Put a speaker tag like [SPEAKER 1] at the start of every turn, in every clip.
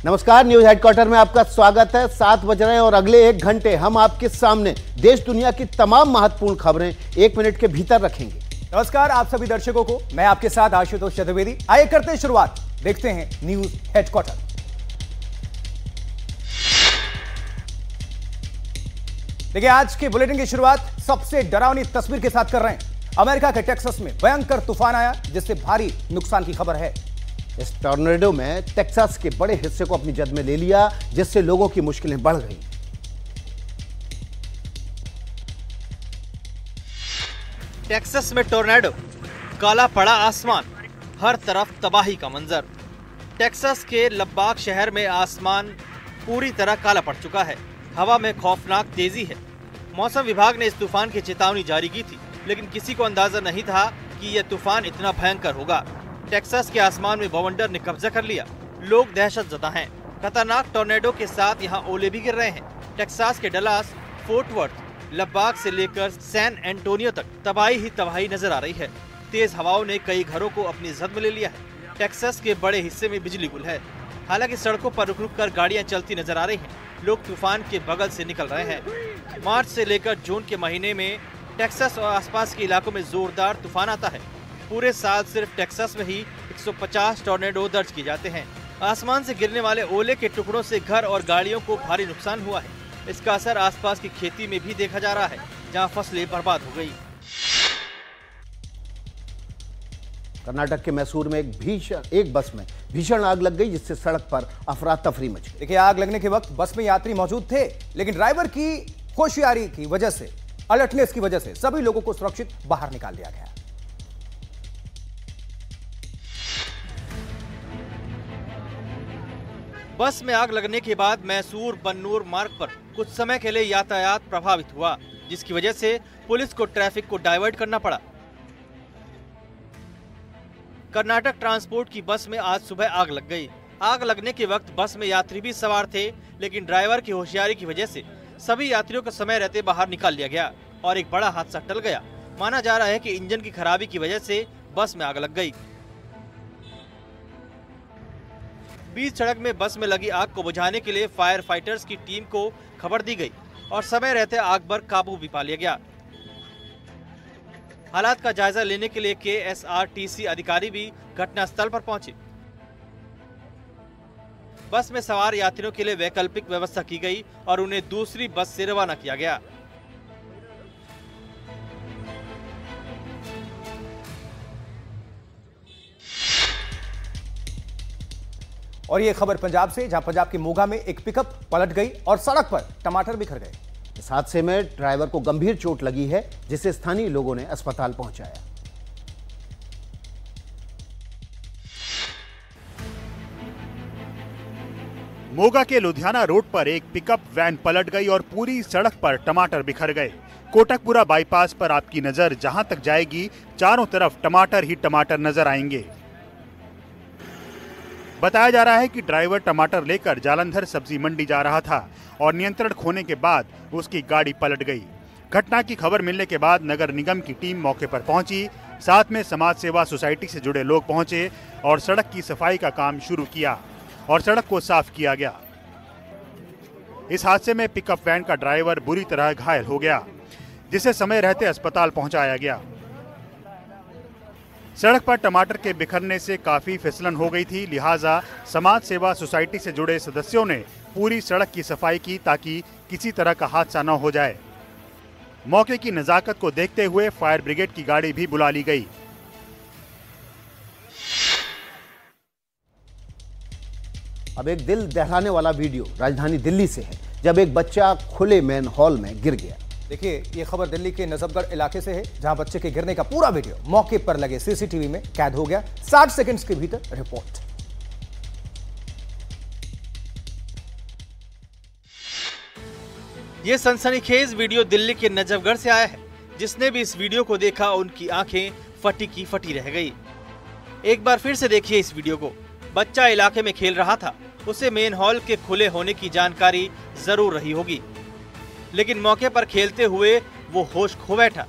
[SPEAKER 1] नमस्कार, news headquarter में आपका स्वागत है। 7 बज रहे हैं और अगले 1 घंटे हम आपके सामने देश दुनिया की तमाम महत्वपूर्ण खबरें 1 मिनट के भीतर रखेंगे।
[SPEAKER 2] नमस्कार आप सभी दर्शकों को, मैं आपके साथ आशुतोष चतुर्वेदी। आइए करते हैं शुरुआत, देखते हैं न्यूज हेडक्वार्टर। देखिए आज के बुलेटिन की शुरुआत सबसे डरावनी तस्वीर के साथ कर रहे हैं। अमेरिका के टेक्सास में भयंकर तूफान आया जिससे भारी नुकसान की खबर है।
[SPEAKER 1] इस टॉर्नेडो में टेक्सास के बड़े हिस्से को अपनी जद में ले लिया, जिससे लोगों की मुश्किलें बढ़ गई।
[SPEAKER 3] टेक्सास में टॉर्नेडो, काला पड़ा आसमान, हर तरफ तबाही का मंजर। टेक्सास के लब्बाक शहर में आसमान पूरी तरह काला पड़ चुका है। हवा में खौफनाक तेजी है। मौसम विभाग ने इस तूफान की चेतावनी जारी की थी, लेकिन किसी को अंदाजा नहीं था कि यह तूफान इतना भयंकर होगा। टेक्सास के आसमान में बवंडर ने कब्जा कर लिया। लोग दहशत ज़दा हैं। खतरनाक टॉर्नेडो के साथ यहाँ ओले भी गिर रहे हैं। टेक्सास के डलास, फोर्ट वर्थ, लब्बाक से लेकर सैन एंटोनियो तक तबाही ही तबाही नजर आ रही है। तेज हवाओं ने कई घरों को अपनी जद में ले लिया है। टेक्सास के बड़े हिस्से में बिजली गुल है। हालांकि सड़कों पर रुक रुक कर गाड़ियां चलती नजर आ रही हैं। लोग तूफान के बगल से निकल रहे हैं। मार्च से लेकर जून के महीने में टेक्सास और आसपास के इलाकों में जोरदार तूफान आता है। पूरे साल सिर्फ टेक्सास में ही 150 टॉर्नेडो दर्ज किए जाते हैं। आसमान से गिरने वाले ओले के टुकड़ों से घर और गाड़ियों को भारी नुकसान हुआ है। इसका असर आसपास की खेती में भी देखा जा रहा है, जहां फसलें बर्बाद हो गई।
[SPEAKER 1] कर्नाटक के मैसूर में एक बस में भीषण आग लग गई, जिससे सड़क पर अफरा तफरी मच गई।
[SPEAKER 2] देखिए आग लगने के वक्त बस में यात्री मौजूद थे, लेकिन ड्राइवर की होशियारी की वजह से, अलर्टनेस की वजह से सभी लोगों को सुरक्षित बाहर निकाल दिया गया।
[SPEAKER 3] बस में आग लगने के बाद मैसूर बन्नूर मार्ग पर कुछ समय के लिए यातायात प्रभावित हुआ, जिसकी वजह से पुलिस को ट्रैफिक को डाइवर्ट करना पड़ा। कर्नाटक ट्रांसपोर्ट की बस में आज सुबह आग लग गई। आग लगने के वक्त बस में यात्री भी सवार थे, लेकिन ड्राइवर की होशियारी की वजह से सभी यात्रियों को समय रहते बाहर निकाल लिया गया और एक बड़ा हादसा टल गया। माना जा रहा है कि इंजन की खराबी की वजह से बस में आग लग गई। बीच सड़क में बस में लगी आग को बुझाने के लिए फायर फाइटर्स की टीम को खबर दी गई और समय रहते आग पर काबू भी पा लिया गया। हालात का जायजा लेने के लिए KSRTC अधिकारी भी घटनास्थल पर पहुंचे। बस में सवार यात्रियों के लिए वैकल्पिक व्यवस्था की गई और उन्हें दूसरी बस से रवाना किया गया।
[SPEAKER 2] और ये खबर पंजाब से, जहां पंजाब के मोगा में एक पिकअप पलट गई और सड़क पर टमाटर बिखर गए।
[SPEAKER 1] इस हादसे में ड्राइवर को गंभीर चोट लगी है, जिसे स्थानीय लोगों ने अस्पताल पहुंचाया।
[SPEAKER 4] मोगा के लुधियाना रोड पर एक पिकअप वैन पलट गई और पूरी सड़क पर टमाटर बिखर गए। कोटकपुरा बाईपास पर आपकी नजर जहां तक जाएगी, चारों तरफ टमाटर ही टमाटर नजर आएंगे। बताया जा रहा है कि ड्राइवर टमाटर लेकर जालंधर सब्जी मंडी जा रहा था और नियंत्रण खोने के बाद उसकी गाड़ी पलट गई। घटना की खबर मिलने के बाद नगर निगम की टीम मौके पर पहुंची। साथ में समाज सेवा सोसाइटी से जुड़े लोग पहुंचे और सड़क की सफाई का काम शुरू किया और सड़क को साफ किया गया। इस हादसे में पिकअप वैन का ड्राइवर बुरी तरह घायल हो गया, जिसे समय रहते अस्पताल पहुंचाया गया। सड़क पर टमाटर के बिखरने से काफी फिसलन हो गई थी, लिहाजा समाज सेवा सोसाइटी से जुड़े सदस्यों ने पूरी सड़क की सफाई की ताकि किसी तरह का हादसा न हो जाए। मौके की नजाकत को देखते हुए फायर ब्रिगेड की गाड़ी भी बुला ली गई।
[SPEAKER 1] अब एक दिल दहलाने वाला वीडियो राजधानी दिल्ली से है, जब एक बच्चा खुले मेन हॉल में गिर गया।
[SPEAKER 2] देखिए ये खबर दिल्ली के नजफगढ़ इलाके से है, जहां बच्चे के गिरने का पूरा वीडियो मौके पर लगे CCTV में कैद हो गया। 60 सेकंड्स के भीतर रिपोर्ट।
[SPEAKER 3] ये सनसनीखेज वीडियो दिल्ली के नजफगढ़ से आया है। जिसने भी इस वीडियो को देखा उनकी आंखें फटी की फटी रह गई। एक बार फिर से देखिए इस वीडियो को। बच्चा इलाके में खेल रहा था, उसे मेन हॉल के खुले होने की जानकारी जरूर रही होगी, लेकिन मौके पर खेलते हुए वो होश खो बैठा।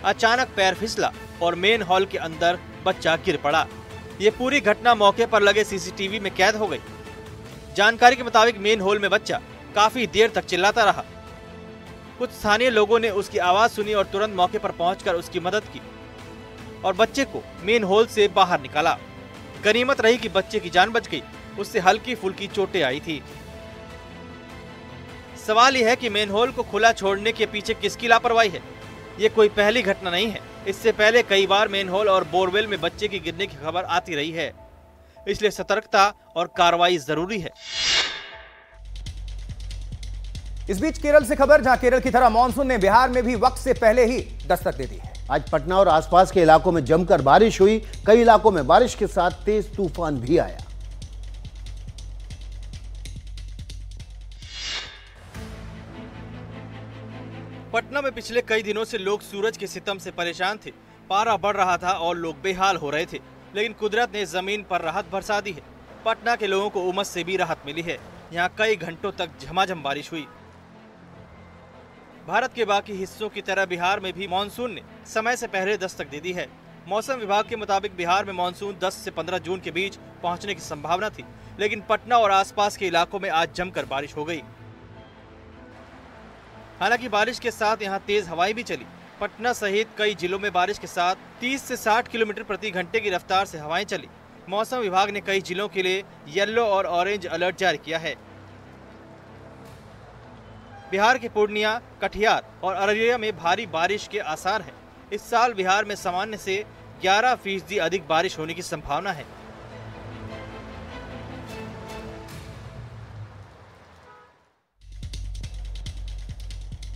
[SPEAKER 3] अचानक पैर फिसला और मेन हॉल के अंदर बच्चा गिर पड़ा। ये पूरी घटना मौके पर लगे सीसीटीवी में कैद हो गई। जानकारी के मुताबिक मेन होल में बच्चा काफी देर तक चिल्लाता रहा। कुछ स्थानीय लोगों ने उसकी आवाज सुनी और तुरंत मौके पर पहुंचकर उसकी मदद की और बच्चे को मेन होल से बाहर निकाला। गनीमत रही कि बच्चे की जान बच गई, उससे हल्की फुल्की चोटें आई थी। सवाल यह है कि मेन होल को खुला छोड़ने के पीछे किसकी लापरवाही है। ये कोई पहली घटना नहीं है, इससे पहले कई बार मेन होल और बोरवेल में बच्चे की गिरने की खबर आती रही है, इसलिए सतर्कता और कार्रवाई जरूरी है।
[SPEAKER 2] इस बीच केरल से खबर, जहां केरल की तरह मानसून ने बिहार में भी वक्त से पहले ही दस्तक दे दी है।
[SPEAKER 1] आज पटना और आसपास के इलाकों में जमकर बारिश हुई। कई इलाकों में बारिश के साथ तेज तूफान भी आया।
[SPEAKER 3] पटना में पिछले कई दिनों से लोग सूरज के सितम से परेशान थे। पारा बढ़ रहा था और लोग बेहाल हो रहे थे, लेकिन कुदरत ने जमीन पर राहत बरसा दी है। पटना के लोगों को उमस से भी राहत मिली है। यहाँ कई घंटों तक झमाझम बारिश हुई। भारत के बाकी हिस्सों की तरह बिहार में भी मानसून ने समय से पहले दस्तक दे दी है। मौसम विभाग के मुताबिक बिहार में मानसून 10 से 15 जून के बीच पहुंचने की संभावना थी, लेकिन पटना और आसपास के इलाकों में आज जमकर बारिश हो गई। हालांकि बारिश के साथ यहां तेज हवाएं भी चली। पटना सहित कई जिलों में बारिश के साथ 30 से 60 किलोमीटर प्रति घंटे की रफ्तार से हवाएं चली। मौसम विभाग ने कई जिलों के लिए येलो और ऑरेंज अलर्ट जारी किया है। बिहार के पूर्णिया, कटिहार और अररिया में भारी बारिश के आसार हैं। इस साल बिहार में सामान्य से 11% अधिक बारिश होने की संभावना है।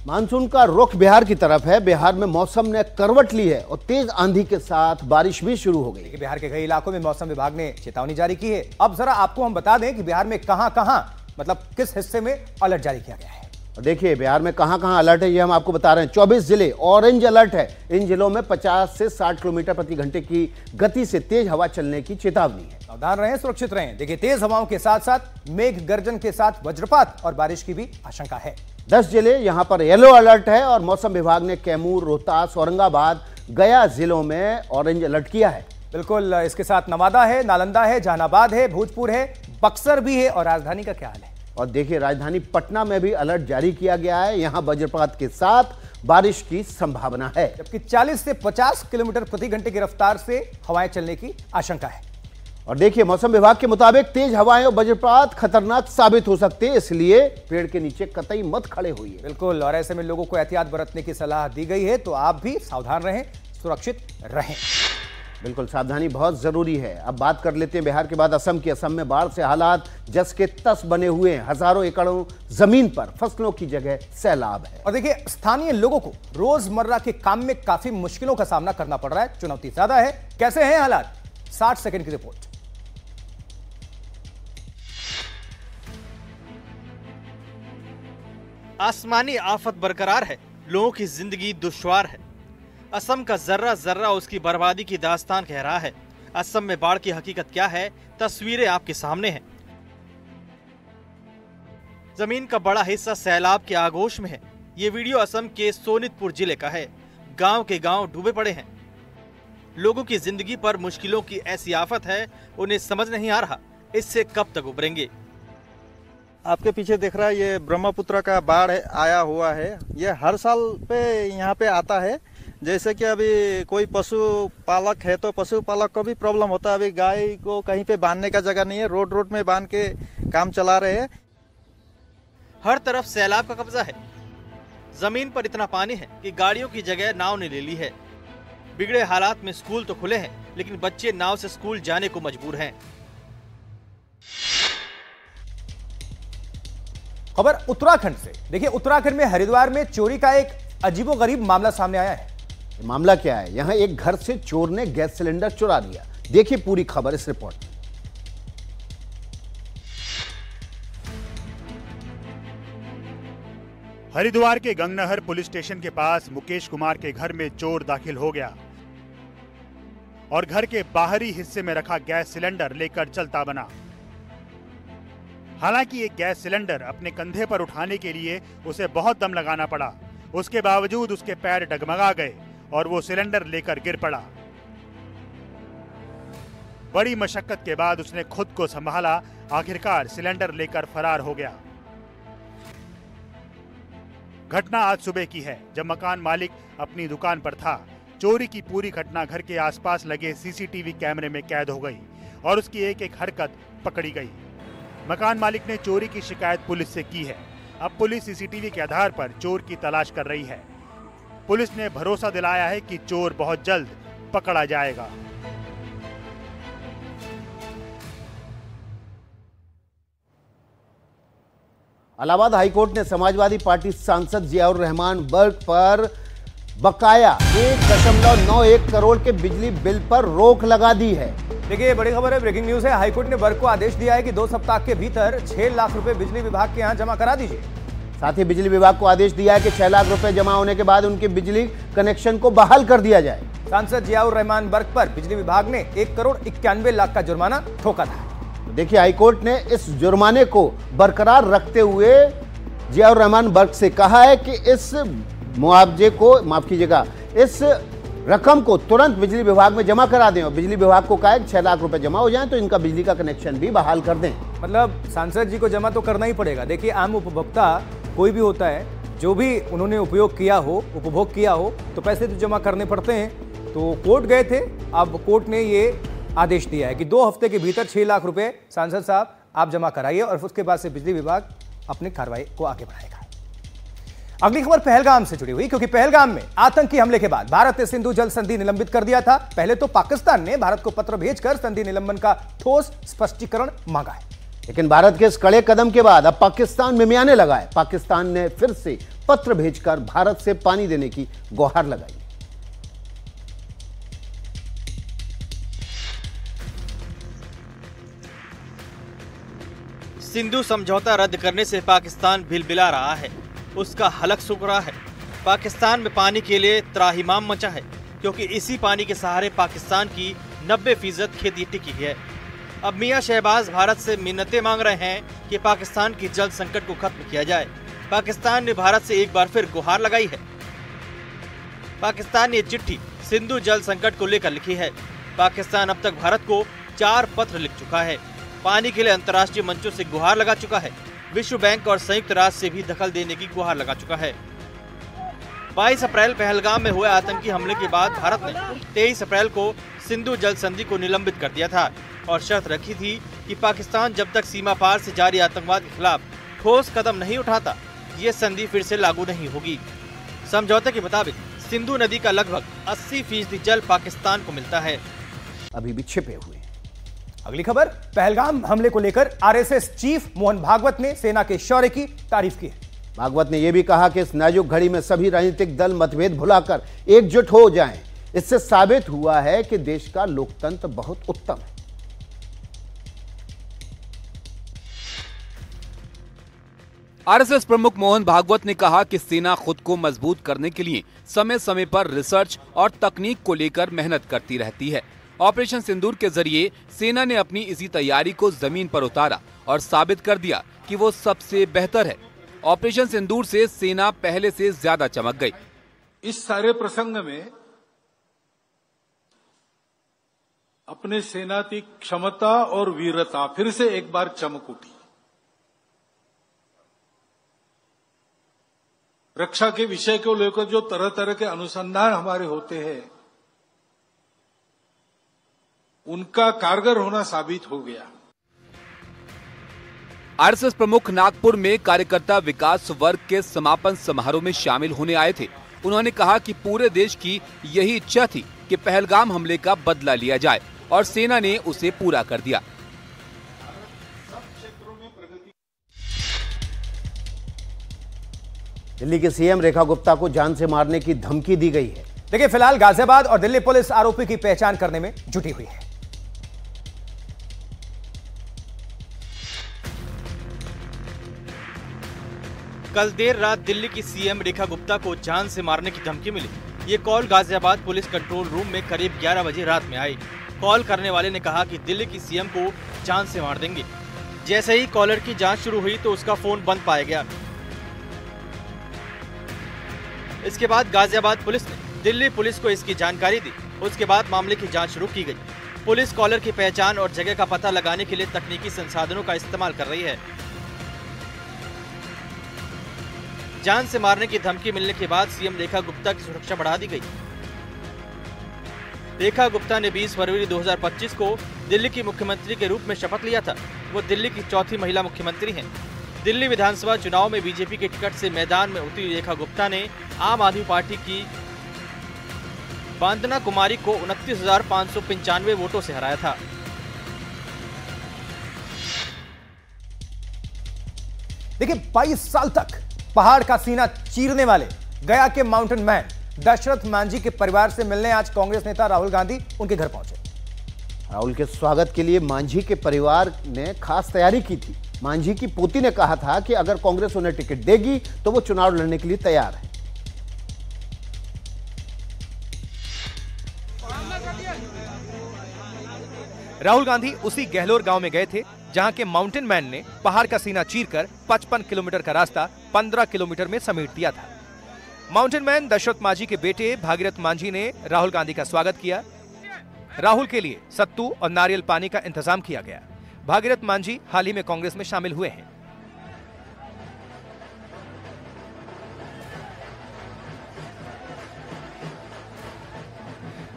[SPEAKER 1] मानसून का रुख बिहार की तरफ है। बिहार में मौसम ने करवट ली है और तेज आंधी के साथ बारिश भी शुरू हो गई।
[SPEAKER 2] बिहार के कई इलाकों में मौसम विभाग ने चेतावनी जारी की है। अब जरा आपको हम बता दें कि बिहार में कहां-कहां, मतलब किस हिस्से में अलर्ट जारी किया गया है।
[SPEAKER 1] देखिए बिहार में कहां-कहां अलर्ट है, ये हम आपको बता रहे हैं। 24 जिले ऑरेंज अलर्ट है। इन जिलों में 50 से 60 किलोमीटर प्रति घंटे की गति से तेज हवा चलने की चेतावनी है।
[SPEAKER 2] सावधान रहें, सुरक्षित रहें। देखिए तेज हवाओं के साथ साथ मेघ गर्जन के साथ वज्रपात और बारिश की भी आशंका है।
[SPEAKER 1] 10 जिले यहां पर येलो अलर्ट है और मौसम विभाग ने कैमूर, रोहतास, औरंगाबाद, गया जिलों में ऑरेंज अलर्ट किया है।
[SPEAKER 2] बिल्कुल, इसके साथ नवादा है, नालंदा है, जहानाबाद है, भोजपुर है, बक्सर भी है और राजधानी का क्या हाल है।
[SPEAKER 1] और देखिए राजधानी पटना में भी अलर्ट जारी किया गया है। यहां वज्रपात के साथ बारिश की संभावना है,
[SPEAKER 2] जबकि 40 से 50 किलोमीटर प्रति घंटे की रफ्तार से हवाएं चलने की आशंका है।
[SPEAKER 1] और देखिए मौसम विभाग के मुताबिक तेज हवाएं और वज्रपात खतरनाक साबित हो सकते हैं, इसलिए पेड़ के नीचे कतई मत खड़े होइए।
[SPEAKER 2] बिल्कुल, और ऐसे में लोगों को एहतियात बरतने की सलाह दी गई है, तो आप भी सावधान रहें, सुरक्षित रहें।
[SPEAKER 1] बिल्कुल, सावधानी बहुत जरूरी है। अब बात कर लेते हैं बिहार के बाद असम की। असम में बाढ़ से हालात जस के तस बने हुए हैं। हजारों एकड़ों जमीन पर फसलों की जगह सैलाब है।
[SPEAKER 2] और देखिए स्थानीय लोगों को रोजमर्रा के काम में काफी मुश्किलों का सामना करना पड़ रहा है। चुनौती ज्यादा है। कैसे हैं हालात? 60 सेकंड की रिपोर्ट।
[SPEAKER 3] आसमानी आफत बरकरार है, लोगों की जिंदगी दुश्वार है। असम का जर्रा जर्रा उसकी बर्बादी की दास्तान कह रहा है। असम में बाढ़ की हकीकत क्या है, तस्वीरें आपके सामने हैं। जमीन का बड़ा हिस्सा सैलाब के आगोश में है। ये वीडियो असम के सोनितपुर जिले का है। गांव के गांव डूबे पड़े हैं। लोगों की जिंदगी पर मुश्किलों की ऐसी आफत है, उन्हें समझ नहीं आ रहा इससे कब तक उबरेंगे।
[SPEAKER 5] आपके पीछे देख रहा है, ये ब्रह्मपुत्र का बाढ़ आया हुआ है। ये हर साल पे यहाँ पे आता है। जैसे कि अभी कोई पशु पालक है तो पशु पालक को भी प्रॉब्लम होता है। अभी गाय को कहीं पे बांधने का जगह नहीं है, रोड रोड में बांध के काम चला रहे हैं।
[SPEAKER 3] हर तरफ सैलाब का कब्जा है। जमीन पर इतना पानी है कि गाड़ियों की जगह नाव ने ले ली है। बिगड़े हालात में स्कूल तो खुले हैं, लेकिन बच्चे नाव से स्कूल जाने को मजबूर हैं।
[SPEAKER 2] खबर उत्तराखंड से। देखिए उत्तराखंड में हरिद्वार में चोरी का एक अजीबोगरीब मामला सामने आया है।
[SPEAKER 1] मामला क्या है? यहां एक घर से चोर ने गैस सिलेंडर चुरा लिया। देखिए पूरी खबर इस रिपोर्ट में।
[SPEAKER 4] हरिद्वार के गंगनहर पुलिस स्टेशन के पास मुकेश कुमार के घर में चोर दाखिल हो गया और घर के बाहरी हिस्से में रखा गैस सिलेंडर लेकर चलता बना। हालांकि ये गैस सिलेंडर अपने कंधे पर उठाने के लिए उसे बहुत दम लगाना पड़ा। उसके बावजूद उसके पैर डगमगा गए और वो सिलेंडर लेकर गिर पड़ा। बड़ी मशक्कत के बाद उसने खुद को संभाला, आखिरकार सिलेंडर लेकर फरार हो गया। घटना आज सुबह की है, जब मकान मालिक अपनी दुकान पर था। चोरी की पूरी घटना घर के आसपास लगे सीसीटीवी कैमरे में कैद हो गई और उसकी एक एक हरकत पकड़ी गई। मकान मालिक ने चोरी की शिकायत पुलिस से की है। अब पुलिस सीसीटीवी के आधार पर चोर की तलाश कर रही है। पुलिस ने भरोसा दिलाया है कि चोर बहुत जल्द पकड़ा जाएगा।
[SPEAKER 1] इलाहाबाद हाईकोर्ट ने समाजवादी पार्टी सांसद जियाउर रहमान बर्क पर बकाया 1.91 करोड़ के बिजली बिल पर रोक लगा दी है।
[SPEAKER 2] देखिए बड़ी खबर है, ब्रेकिंग न्यूज है। हाईकोर्ट ने बर्क को आदेश दिया है कि 2 सप्ताह के भीतर 6 लाख रुपए बिजली विभाग के यहाँ जमा करा दीजिए।
[SPEAKER 1] साथ ही बिजली विभाग को आदेश दिया है कि 6 लाख रुपए जमा होने के बाद उनके बिजली कनेक्शन को बहाल कर दिया जाए।
[SPEAKER 2] सांसद जियाउर रहमान बर्क पर बिजली विभाग ने 1 करोड़ 91 लाख का जुर्माना ठोका था।
[SPEAKER 1] देखिए हाईकोर्ट ने इस जुर्माने को बरकरार रखते हुए जियाउर रहमान बर्क से कहा है कि इस मुआवजे को, माफ कीजिएगा, इस रकम को तुरंत बिजली विभाग में जमा करा दें और बिजली विभाग को कहा है कि 6 लाख रुपए जमा हो जाएं तो इनका बिजली का कनेक्शन भी बहाल कर दें।
[SPEAKER 2] मतलब सांसद जी को जमा तो करना ही पड़ेगा। देखिए आम उपभोक्ता कोई भी होता है, जो भी उन्होंने उपभोग किया हो तो पैसे तो जमा करने पड़ते हैं। तो कोर्ट गए थे, अब कोर्ट ने ये आदेश दिया है कि 2 हफ्ते के भीतर 6 लाख रुपए सांसद साहब आप जमा कराइए और उसके बाद से बिजली विभाग अपनी कार्रवाई को आगे बढ़ाएगा। अगली खबर पहलगाम से जुड़ी हुई, क्योंकि पहलगाम में आतंकी हमले के बाद भारत ने सिंधु जल संधि निलंबित कर दिया था। पहले तो पाकिस्तान ने भारत को पत्र भेजकर संधि निलंबन का ठोस स्पष्टीकरण मांगा है,
[SPEAKER 1] लेकिन भारत के इस कड़े कदम के बाद अब पाकिस्तान मिमियाने लगा है। पाकिस्तान ने फिर से पत्र भेजकर भारत से पानी देने की गुहार लगाई।
[SPEAKER 3] सिंधु समझौता रद्द करने से पाकिस्तान भिलबिला रहा है, उसका हलक सूख रहा है। पाकिस्तान में पानी के लिए त्राहिमाम मचा है, क्योंकि इसी पानी के सहारे पाकिस्तान की 90% खेती टिकी है। अब मियां शहबाज भारत से मिन्नतें मांग रहे हैं कि पाकिस्तान की जल संकट को खत्म किया जाए। पाकिस्तान ने भारत से एक बार फिर गुहार लगाई है। पाकिस्तान ने चिट्ठी सिंधु जल संकट को लेकर लिखी है। पाकिस्तान अब तक भारत को 4 पत्र लिख चुका है। पानी के लिए अंतर्राष्ट्रीय मंचों से गुहार लगा चुका है। विश्व बैंक और संयुक्त राष्ट्र से भी दखल देने की गुहार लगा चुका है। 22 अप्रैल पहलगाम में हुए आतंकी हमले के बाद भारत ने 23 अप्रैल को सिंधु जल संधि को निलंबित कर दिया था और शर्त रखी थी कि पाकिस्तान जब तक सीमा पार से जारी आतंकवाद के खिलाफ ठोस कदम नहीं उठाता, ये संधि फिर से लागू नहीं होगी। समझौते के मुताबिक सिंधु नदी का लगभग 80% जल पाकिस्तान को मिलता है।
[SPEAKER 1] अभी भी छिपे हुए।
[SPEAKER 2] अगली खबर, पहलगाम हमले को लेकर आरएसएस चीफ मोहन भागवत ने सेना के शौर्य की तारीफ की है।
[SPEAKER 1] भागवत ने यह भी कहा कि इस नाजुक घड़ी में सभी राजनीतिक दल मतभेद भुलाकर एकजुट हो जाएं। इससे साबित हुआ है कि देश का लोकतंत्र बहुत उत्तम है।
[SPEAKER 6] आरएसएस प्रमुख मोहन भागवत ने कहा कि सेना खुद को मजबूत करने के लिए समय समय पर रिसर्च और तकनीक को लेकर मेहनत करती रहती है। ऑपरेशन सिंदूर के जरिए सेना ने अपनी इसी तैयारी को जमीन पर उतारा और साबित कर दिया कि वो सबसे बेहतर है। ऑपरेशन सिंदूर से सेना पहले से ज्यादा चमक गई।
[SPEAKER 7] इस सारे प्रसंग में अपने सेना की क्षमता और वीरता फिर से एक बार चमक उठी। रक्षा के विषय को लेकर जो तरह तरह के अनुसंधान हमारे होते हैं, उनका कारगर होना साबित हो गया।
[SPEAKER 6] आरएसएस प्रमुख नागपुर में कार्यकर्ता विकास वर्ग के समापन समारोह में शामिल होने आए थे। उन्होंने कहा कि पूरे देश की यही इच्छा थी कि पहलगाम हमले का बदला लिया जाए और सेना ने उसे पूरा कर दिया।
[SPEAKER 1] दिल्ली के सीएम रेखा गुप्ता को जान से मारने की धमकी दी गई है।
[SPEAKER 2] देखिए फिलहाल गाजियाबाद और दिल्ली पुलिस आरोपी की पहचान करने में जुटी हुई है।
[SPEAKER 3] कल देर रात दिल्ली की सीएम रेखा गुप्ता को जान से मारने की धमकी मिली। ये call Ghaziabad police control room में करीब 11 बजे रात में आई। कॉल करने वाले ने कहा कि दिल्ली की सीएम को जान से मार देंगे। जैसे ही कॉलर की जांच शुरू हुई तो उसका फोन बंद पाया गया। इसके बाद गाजियाबाद पुलिस ने दिल्ली पुलिस को इसकी जानकारी दी। उसके बाद मामले की जांच शुरू की गई। पुलिस कॉलर की पहचान और जगह का पता लगाने के लिए तकनीकी संसाधनों का इस्तेमाल कर रही है। जान से मारने की धमकी मिलने के बाद सीएम रेखा गुप्ता की सुरक्षा बढ़ा दी गई। रेखा गुप्ता ने 20 फरवरी 2025 को दिल्ली की मुख्यमंत्री के रूप में शपथ लिया था। वो दिल्ली की चौथी महिला मुख्यमंत्री हैं। दिल्ली विधानसभा चुनाव में बीजेपी के टिकट से मैदान में उतरी रेखा गुप्ता ने आम आदमी पार्टी की वंदना कुमारी को 29,595 वोटों से हराया था।
[SPEAKER 2] देखिए 22 साल तक पहाड़ का सीना चीरने वाले गया के माउंटेन मैन दशरथ मांझी के परिवार से मिलने आज कांग्रेस नेता राहुल गांधी उनके घर पहुंचे।
[SPEAKER 1] राहुल के स्वागत के लिए मांझी के परिवार ने खास तैयारी की थी। मांझी की पोती ने कहा था कि अगर कांग्रेस उन्हें टिकट देगी तो वो चुनाव लड़ने के लिए तैयार है।
[SPEAKER 2] राहुल गांधी उसी गहलोर गांव में गए थे जहां के माउंटेन मैन ने पहाड़ का सीना चीरकर 55 किलोमीटर का रास्ता 15 किलोमीटर में समेट दिया था। माउंटेन मैन दशरथ मांझी के बेटे भागीरथ मांझी ने राहुल गांधी का स्वागत किया। राहुल के लिए सत्तू और नारियल पानी का इंतजाम किया गया। भागीरथ मांझी हाल ही में कांग्रेस में शामिल हुए हैं।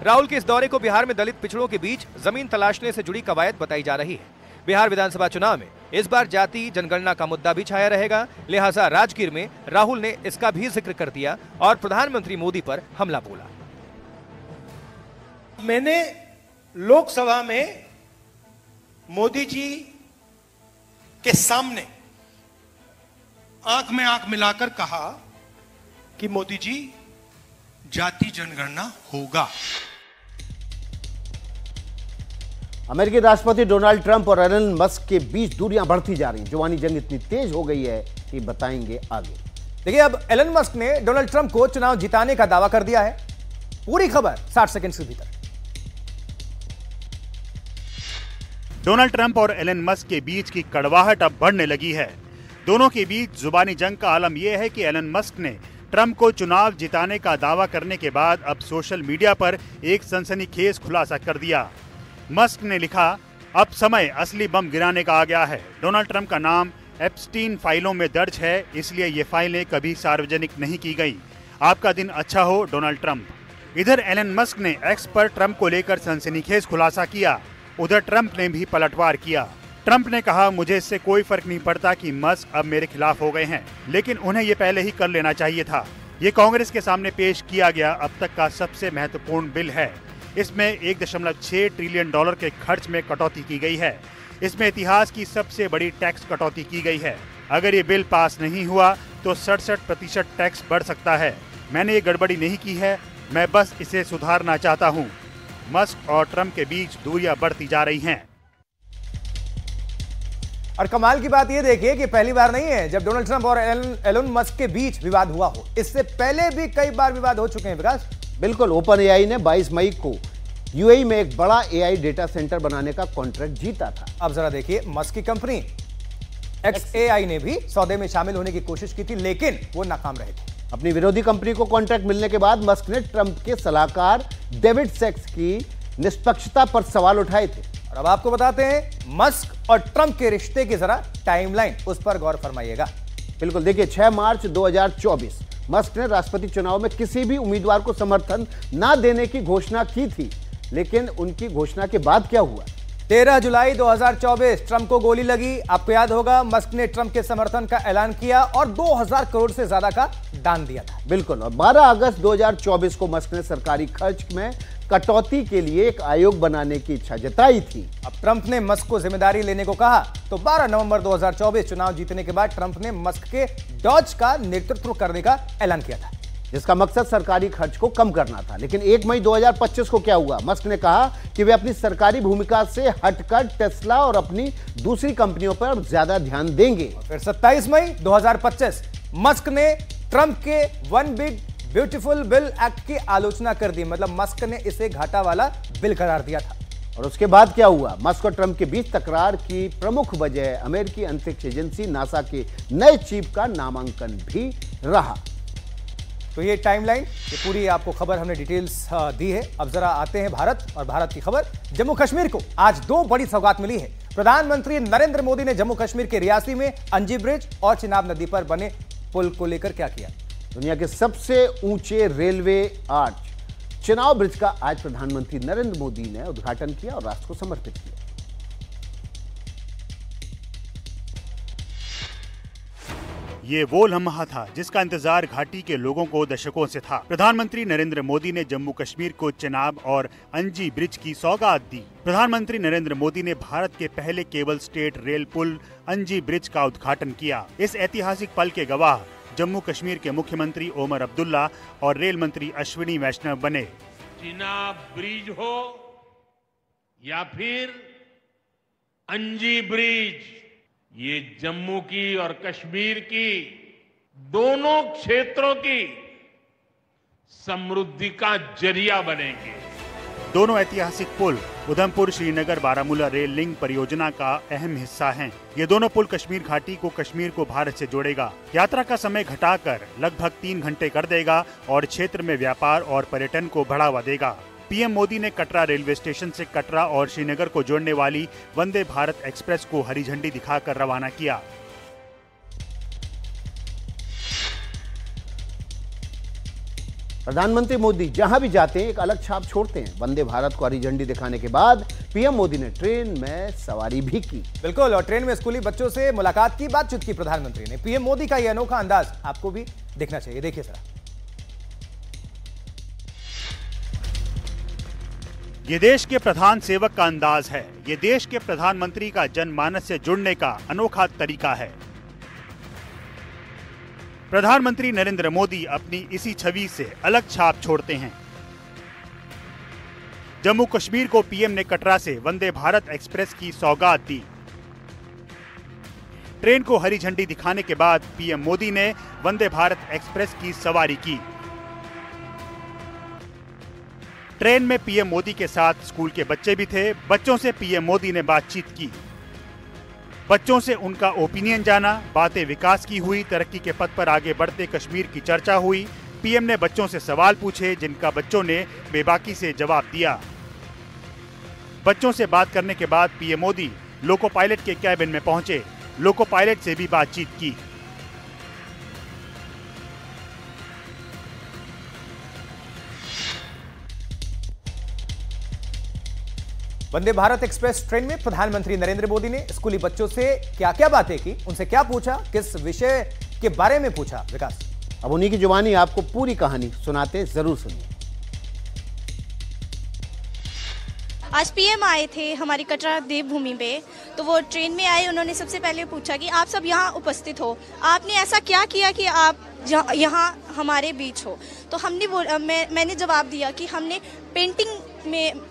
[SPEAKER 2] राहुल के इस दौरे को बिहार में दलित पिछड़ों के बीच जमीन तलाशने से जुड़ी कवायद बताई जा रही है। बिहार विधानसभा चुनाव में इस बार जाति जनगणना का मुद्दा भी छाया रहेगा, लिहाजा राजगीर में राहुल ने इसका भी जिक्र कर दिया और प्रधानमंत्री मोदी पर हमला बोला।
[SPEAKER 8] मैंने लोकसभा में मोदी जी के सामने आंख में आंख मिलाकर कहा कि मोदी जी जाति जनगणना होगा।
[SPEAKER 1] अमेरिकी राष्ट्रपति डोनाल्ड ट्रंप और एलन मस्क के बीच दूरियां बढ़ती जा रही हैं। जुबानी जंग इतनी तेज हो गई है कि बताएंगे आगे।
[SPEAKER 2] देखिए अब एलन मस्क ने डोनाल्ड ट्रंप को चुनाव जिताने का दावा कर दिया है। पूरी खबर 60 सेकंड के भीतर।
[SPEAKER 4] डोनाल्ड ट्रंप और एलन मस्क के बीच की कड़वाहट अब बढ़ने लगी है। दोनों के बीच जुबानी जंग का आलम यह है कि एलन मस्क ने ट्रंप को चुनाव जिताने का दावा करने के बाद अब सोशल मीडिया पर एक सनसनीखेज खुलासा कर दिया। मस्क ने लिखा, अब समय असली बम गिराने का आ गया है। डोनाल्ड ट्रंप का नाम एप्स्टीन फाइलों में दर्ज है, इसलिए ये फाइलें कभी सार्वजनिक नहीं की गई। आपका दिन अच्छा हो डोनाल्ड ट्रंप। इधर एलन मस्क ने एक्स पर ट्रंप को लेकर सनसनीखेज खुलासा किया। उधर ट्रंप ने भी पलटवार किया। ट्रंप ने कहा, मुझे इससे कोई फर्क नहीं पड़ता कि मस्क अब मेरे खिलाफ हो गए हैं, लेकिन उन्हें ये पहले ही कर लेना चाहिए था। ये कांग्रेस के सामने पेश किया गया अब तक का सबसे महत्वपूर्ण बिल है। इसमें 1.6 ट्रिलियन डॉलर के खर्च में कटौती की गई है। इसमें इतिहास की सबसे बड़ी टैक्स कटौती की गई है। अगर ये बिल पास नहीं हुआ तो 67% टैक्स बढ़ सकता है। मैंने ये गड़बड़ी नहीं की है, मैं बस इसे सुधारना चाहता हूँ। मस्क और ट्रंप के बीच दूरियां बढ़ती जा रही हैं।
[SPEAKER 2] और कमाल की बात यह देखिए कि पहली बार नहीं है जब डोनाल्ड ट्रंप और एलन मस्क के बीच विवाद हुआ हो। इससे पहले भी कई बार विवाद हो चुके हैं। विकास, बिल्कुल।
[SPEAKER 1] ओपन एआई ने 22 मई को यूएई में एक बड़ा एआई डेटा सेंटर बनाने का कॉन्ट्रैक्ट जीता था।
[SPEAKER 2] अब जरा देखिए, मस्क की कंपनी XAI ने भी सौदे में शामिल होने की कोशिश की थी, लेकिन वो नाकाम रहे थे।
[SPEAKER 1] अपनी विरोधी कंपनी को कॉन्ट्रैक्ट मिलने के बाद मस्क ने ट्रंप के सलाहकार डेविड सैक्स की निष्पक्षता पर सवाल उठाए थे।
[SPEAKER 2] और अब आपको बताते हैं मस्क और ट्रंप के रिश्ते की जरा टाइमलाइन, उस पर गौर फरमाइएगा।
[SPEAKER 1] बिल्कुल, देखिए 6 मार्च 2024 मस्क ने राष्ट्रपति चुनाव में किसी भी उम्मीदवार को समर्थन ना देने की घोषणा की थी, लेकिन उनकी घोषणा के बाद क्या हुआ?
[SPEAKER 2] 13 जुलाई 2024 ट्रंप को गोली लगी। आपको याद होगा, मस्क ने ट्रंप के समर्थन का ऐलान किया और 2000 करोड़ से ज्यादा का दान दिया था।
[SPEAKER 1] बिल्कुल। और 12 अगस्त 2024 को मस्क ने सरकारी खर्च में कटौती के लिए एक आयोग बनाने की इच्छा जताई थी।
[SPEAKER 2] अब ट्रंप ने मस्क को जिम्मेदारी लेने को कहा, तो 12 नवंबर 2024 चुनाव जीतने के बाद ट्रंप ने मस्क के डॉज का नेतृत्व करने का ऐलान किया था,
[SPEAKER 1] जिसका मकसद सरकारी खर्च को कम करना था। लेकिन 1 मई 2025 को क्या हुआ? मस्क ने कहा कि वे अपनी सरकारी भूमिका से हटकर टेस्ला और अपनी दूसरी कंपनियों पर ज्यादा ध्यान देंगे।
[SPEAKER 2] फिर 27 मई 2025 मस्क ने ट्रंप के one big beautiful bill act की आलोचना कर दी। मतलब मस्क ने इसे घाटा वाला बिल करार दिया था।
[SPEAKER 1] और उसके बाद क्या हुआ? मस्क और ट्रंप के बीच तकरार की प्रमुख वजह अमेरिकी अंतरिक्ष एजेंसी नासा के नए चीफ का नामांकन भी रहा।
[SPEAKER 2] तो ये टाइमलाइन, ये पूरी आपको खबर हमने डिटेल्स दी है। अब जरा आते हैं भारत और भारत की खबर। जम्मू कश्मीर को आज 2 बड़ी सौगात मिली है। प्रधानमंत्री नरेंद्र मोदी ने जम्मू कश्मीर के रियासी में अंजी ब्रिज और चिनाब नदी पर बने पुल को लेकर क्या किया?
[SPEAKER 1] दुनिया के सबसे ऊंचे रेलवे आर्च चिनाब ब्रिज का आज प्रधानमंत्री नरेंद्र मोदी ने उद्घाटन किया और राष्ट्र को समर्पित किया।
[SPEAKER 4] ये वो लम्हा था जिसका इंतजार घाटी के लोगों को दशकों से था। प्रधानमंत्री नरेंद्र मोदी ने जम्मू कश्मीर को चिनाब और अंजी ब्रिज की सौगात दी। प्रधानमंत्री नरेंद्र मोदी ने भारत के पहले केबल स्टेट रेल पुल अंजी ब्रिज का उद्घाटन किया। इस ऐतिहासिक पल के गवाह जम्मू कश्मीर के मुख्यमंत्री ओमर अब्दुल्ला और रेल मंत्री अश्विनी वैष्णव बने।
[SPEAKER 9] चिनाब ब्रिज हो या फिर अंजी ब्रिज, ये जम्मू की और कश्मीर की दोनों क्षेत्रों की समृद्धि का जरिया बनेंगे।
[SPEAKER 4] दोनों ऐतिहासिक पुल उधमपुर श्रीनगर बारामूला रेल लिंक परियोजना का अहम हिस्सा हैं। ये दोनों पुल कश्मीर घाटी को कश्मीर को भारत से जोड़ेगा, यात्रा का समय घटाकर लगभग 3 घंटे कर देगा और क्षेत्र में व्यापार और पर्यटन को बढ़ावा देगा। पीएम मोदी ने कटरा रेलवे स्टेशन से कटरा और श्रीनगर को जोड़ने वाली वंदे भारत एक्सप्रेस को हरी झंडी दिखाकर रवाना किया।
[SPEAKER 1] प्रधानमंत्री मोदी जहां भी जाते हैं एक अलग छाप छोड़ते हैं। वंदे भारत को हरी झंडी दिखाने के बाद पीएम मोदी ने ट्रेन में सवारी भी की।
[SPEAKER 2] बिल्कुल, और ट्रेन में स्कूली बच्चों से मुलाकात की, बातचीत की प्रधानमंत्री ने। पीएम मोदी का यह अनोखा अंदाज आपको भी देखना चाहिए, देखिए जरा।
[SPEAKER 4] ये देश के प्रधान सेवक का अंदाज है। ये देश के प्रधानमंत्री का जनमानस से जुड़ने का अनोखा तरीका है। प्रधानमंत्री नरेंद्र मोदी अपनी इसी छवि से अलग छाप छोड़ते हैं। जम्मू कश्मीर को पीएम ने कटरा से वंदे भारत एक्सप्रेस की सौगात दी। ट्रेन को हरी झंडी दिखाने के बाद पीएम मोदी ने वंदे भारत एक्सप्रेस की सवारी की। ट्रेन में पीएम मोदी के साथ स्कूल के बच्चे भी थे। बच्चों से पीएम मोदी ने बातचीत की, बच्चों से उनका ओपिनियन जाना, बातें विकास की हुई, तरक्की के पथ पर आगे बढ़ते कश्मीर की चर्चा हुई। पीएम ने बच्चों से सवाल पूछे जिनका बच्चों ने बेबाकी से जवाब दिया। बच्चों से बात करने के बाद पीएम मोदी लोको पायलट के कैबिन में पहुंचे। लोको पायलट से भी बातचीत की।
[SPEAKER 2] वंदे भारत एक्सप्रेस ट्रेन में प्रधानमंत्री नरेंद्र मोदी ने स्कूली बच्चों से क्या क्या बातें की, उनसे क्या पूछा, किस विषय के बारे में पूछा, विकास?
[SPEAKER 1] अब उन्हीं की जुबानी आपको पूरी कहानी सुनाते, जरूर सुनिए।
[SPEAKER 10] आज पीएम आए थे हमारी कटरा देवभूमि पे, तो वो ट्रेन में आए। उन्होंने सबसे पहले पूछा कि आप सब यहाँ उपस्थित हो, आपने ऐसा क्या किया कि आप यहाँ हमारे बीच हो? तो हमने मैंने जवाब दिया कि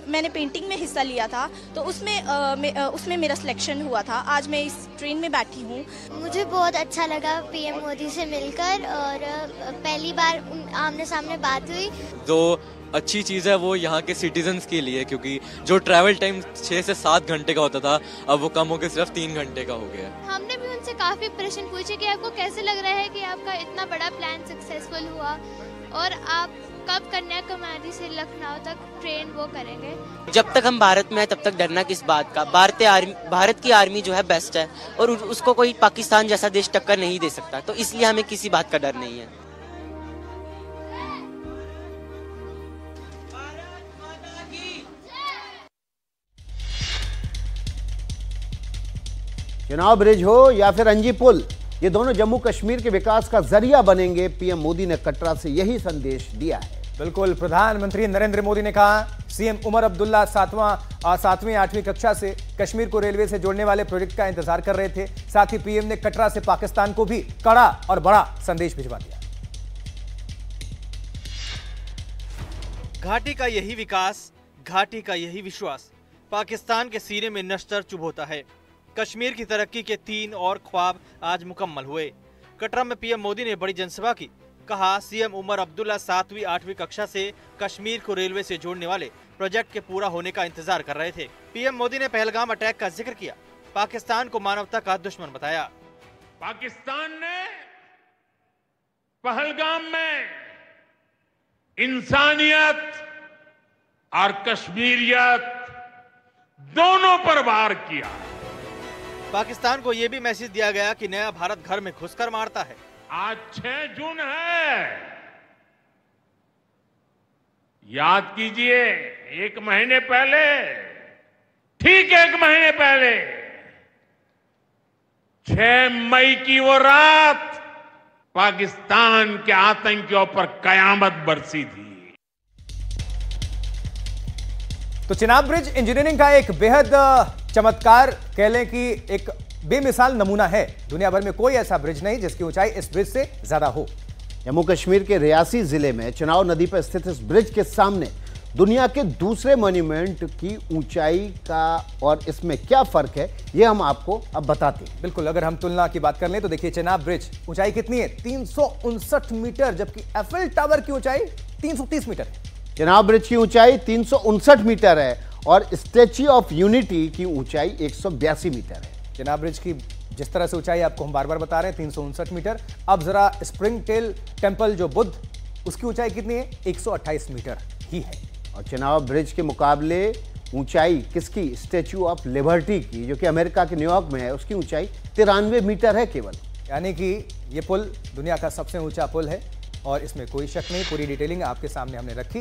[SPEAKER 10] मैंने पेंटिंग में हिस्सा लिया था, तो उसमें मेरा सिलेक्शन हुआ था। आज मैं इस ट्रेन में बैठी हूँ।
[SPEAKER 11] मुझे बहुत अच्छा लगा पीएम मोदी से मिलकर, और पहली बार आमने सामने बात हुई।
[SPEAKER 12] जो अच्छी चीज़ है वो यहाँ के सिटीजन्स के लिए, क्योंकि जो ट्रैवल टाइम 6 से 7 घंटे का होता था, अब वो कम होकर सिर्फ 3 घंटे का हो गया।
[SPEAKER 11] हमने भी उनसे काफ़ी प्रश्न पूछे कि आपको कैसे लग रहा है कि आपका इतना बड़ा प्लान सक्सेसफुल हुआ, और आप कब कन्याकुमारी से लखनऊ तक ट्रेन वो करेंगे?
[SPEAKER 13] जब तक हम भारत में हैं तब तक डरना किस बात का। भारत की आर्मी जो है बेस्ट है, और उसको कोई पाकिस्तान जैसा देश टक्कर नहीं दे सकता, तो इसलिए हमें किसी बात का डर नहीं है।
[SPEAKER 1] चिनाब ब्रिज हो या फिर अंजी पुल, ये दोनों जम्मू कश्मीर के विकास का जरिया बनेंगे। पीएम मोदी ने कटरा से यही संदेश दिया है।
[SPEAKER 2] बिल्कुल, प्रधानमंत्री नरेंद्र मोदी ने कहा, सीएम उमर अब्दुल्ला 7वीं 8वीं कक्षा से कश्मीर को रेलवे से जोड़ने वाले प्रोजेक्ट का इंतजार कर रहे थे। साथ ही पीएम ने कटरा से पाकिस्तान को भी कड़ा और बड़ा संदेश भिजवा दिया।
[SPEAKER 3] घाटी का यही विकास, घाटी का यही विश्वास पाकिस्तान के सीने में नश्तर चुभोता है। कश्मीर की तरक्की के 3 और ख्वाब आज मुकम्मल हुए। कटरा में पीएम मोदी ने बड़ी जनसभा की। कहा, सीएम उमर अब्दुल्ला 7वीं 8वीं कक्षा से कश्मीर को रेलवे से जोड़ने वाले प्रोजेक्ट के पूरा होने का इंतजार कर रहे थे। पीएम मोदी ने पहलगाम अटैक का जिक्र किया, पाकिस्तान को मानवता का दुश्मन बताया।
[SPEAKER 9] पाकिस्तान ने पहलगाम में इंसानियत और कश्मीरियत दोनों पर वार किया।
[SPEAKER 3] पाकिस्तान को यह भी मैसेज दिया गया कि नया भारत घर में घुसकर मारता है।
[SPEAKER 9] आज 6 जून है, याद कीजिए, एक महीने पहले, ठीक 1 महीने पहले 6 मई की वो रात पाकिस्तान के आतंकियों पर कयामत बरसी थी।
[SPEAKER 2] तो चिनाब ब्रिज इंजीनियरिंग का एक बेहद चमत्कार कह लें कि एक बेमिसाल नमूना है। दुनिया भर में कोई ऐसा ब्रिज नहीं जिसकी ऊंचाई इस ब्रिज से ज्यादा हो।
[SPEAKER 1] जम्मू कश्मीर के रियासी जिले में चिनाब नदी पर स्थित इस ब्रिज के सामने दुनिया के दूसरे मॉन्यूमेंट की ऊंचाई का और इसमें क्या फर्क है, ये हम आपको अब बताते हैं।
[SPEAKER 2] बिल्कुल, अगर हम तुलना की बात कर लें तो देखिए चिनाब ब्रिज ऊंचाई कितनी है, 359 मीटर, जबकि एफिल टावर की ऊंचाई 330 मीटर है।
[SPEAKER 1] चिनाब ब्रिज की ऊंचाई 359 मीटर है और स्टैच्यू ऑफ यूनिटी की ऊंचाई 182 मीटर है।
[SPEAKER 2] चिनाब ब्रिज की जिस तरह से ऊंचाई आपको हम बार बार बता रहे हैं 359 मीटर। अब जरा स्प्रिंग टेल टेम्पल जो बुद्ध, उसकी ऊंचाई कितनी है, 128 मीटर ही है।
[SPEAKER 1] और चिनाब ब्रिज के मुकाबले ऊंचाई किसकी, स्टैच्यू ऑफ लिबर्टी की, जो कि अमेरिका के न्यूयॉर्क में है, उसकी ऊंचाई 93 मीटर है केवल।
[SPEAKER 2] यानी कि ये पुल दुनिया का सबसे ऊंचा पुल है और इसमें कोई शक नहीं। पूरी डिटेलिंग आपके सामने हमने रखी।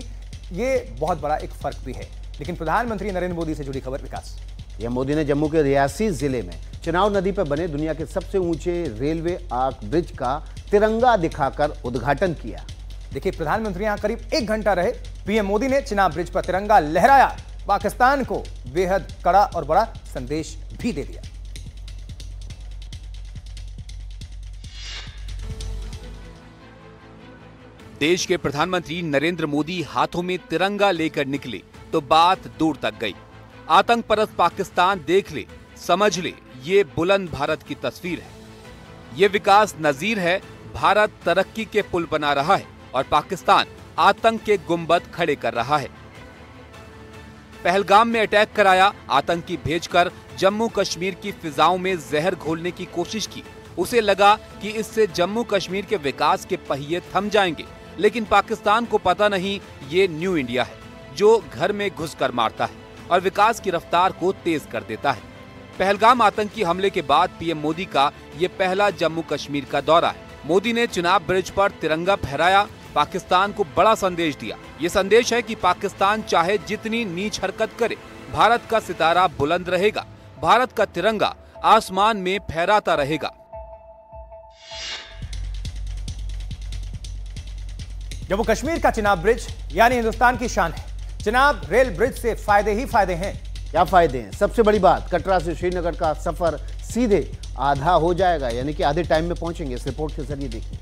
[SPEAKER 2] ये बहुत बड़ा एक फर्क भी है। लेकिन प्रधानमंत्री नरेंद्र मोदी से जुड़ी खबर, विकास।
[SPEAKER 1] पीएम मोदी ने जम्मू के रियासी जिले में चिनाब नदी पर बने दुनिया के सबसे ऊंचे रेलवे आर्क ब्रिज का तिरंगा दिखाकर उद्घाटन किया।
[SPEAKER 2] देखिए, प्रधानमंत्री यहां करीब 1 घंटा रहे। पीएम मोदी ने चिनाब ब्रिज पर तिरंगा लहराया, पाकिस्तान को बेहद कड़ा और बड़ा संदेश भी दे दिया।
[SPEAKER 6] देश के प्रधानमंत्री नरेंद्र मोदी हाथों में तिरंगा लेकर निकले तो बात दूर तक गई। आतंक परस्त पाकिस्तान देख ले, समझ ले, ये बुलंद भारत की तस्वीर है। ये विकास नजीर है। भारत तरक्की के पुल बना रहा है और पाकिस्तान आतंक के गुंबद खड़े कर रहा है। पहलगाम में अटैक कराया, आतंकी भेजकर जम्मू कश्मीर की फिजाओं में जहर घोलने की कोशिश की। उसे लगा कि इससे जम्मू कश्मीर के विकास के पहिए थम जाएंगे, लेकिन पाकिस्तान को पता नहीं ये न्यू इंडिया है जो घर में घुसकर मारता है और विकास की रफ्तार को तेज कर देता है। पहलगाम आतंकी हमले के बाद पीएम मोदी का ये पहला जम्मू कश्मीर का दौरा है। मोदी ने चिनाब ब्रिज पर तिरंगा फहराया, पाकिस्तान को बड़ा संदेश दिया। ये संदेश है कि पाकिस्तान चाहे जितनी नीच हरकत करे, भारत का सितारा बुलंद रहेगा, भारत का तिरंगा आसमान में फहराता रहेगा।
[SPEAKER 2] जम्मू कश्मीर का चिनाब ब्रिज यानी हिंदुस्तान की शान है। चिनाब रेल ब्रिज से फायदे ही फायदे हैं।
[SPEAKER 1] क्या फायदे हैं? सबसे बड़ी बात, कटरा से श्रीनगर का सफर सीधे आधा हो जाएगा, यानी कि आधे टाइम में पहुंचेंगे। इस रिपोर्ट के जरिए देखिए।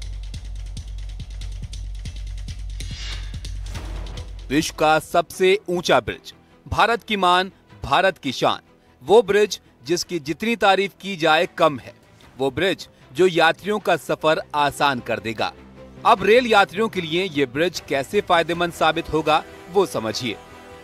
[SPEAKER 6] विश्व का सबसे ऊंचा ब्रिज, भारत की मान, भारत की शान। वो ब्रिज जिसकी जितनी तारीफ की जाए कम है। वो ब्रिज जो यात्रियों का सफर आसान कर देगा। अब रेल यात्रियों के लिए ये ब्रिज कैसे फायदेमंद साबित होगा, वो समझिए।